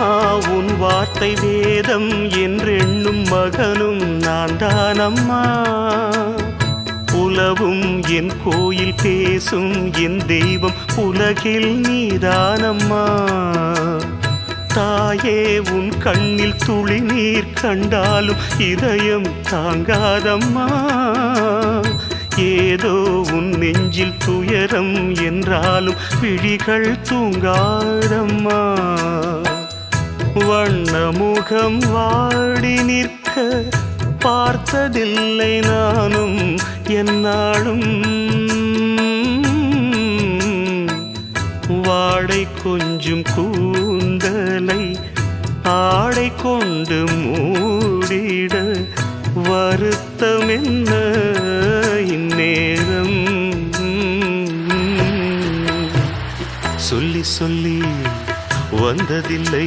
அம்மா உன் வார்த்தை வேதம் என்றெண்ணும் மகனும் நான் தானம்மா. உலவும் என் கோயில் பேசும் என் தெய்வம் உலகில் நீதானம்மா. தாயே உன் கண்ணில் துளி நீர் கண்டாலும் இதயம் தாங்காதம்மா. ஏதோ உன் நெஞ்சில் துயரம் என்றாலும் விழிகள் தூங்காதம்மா. வண்ணமுகம் வாடி நிற்க பார்த்ததில்லை நானும் என்னாலும். வாடை கொஞ்சம் கூந்தலை ஆடை கொண்டு மூடிட வருத்தம் என்ன இந்நேரம். சொல்லி சொல்லி வந்ததில்லை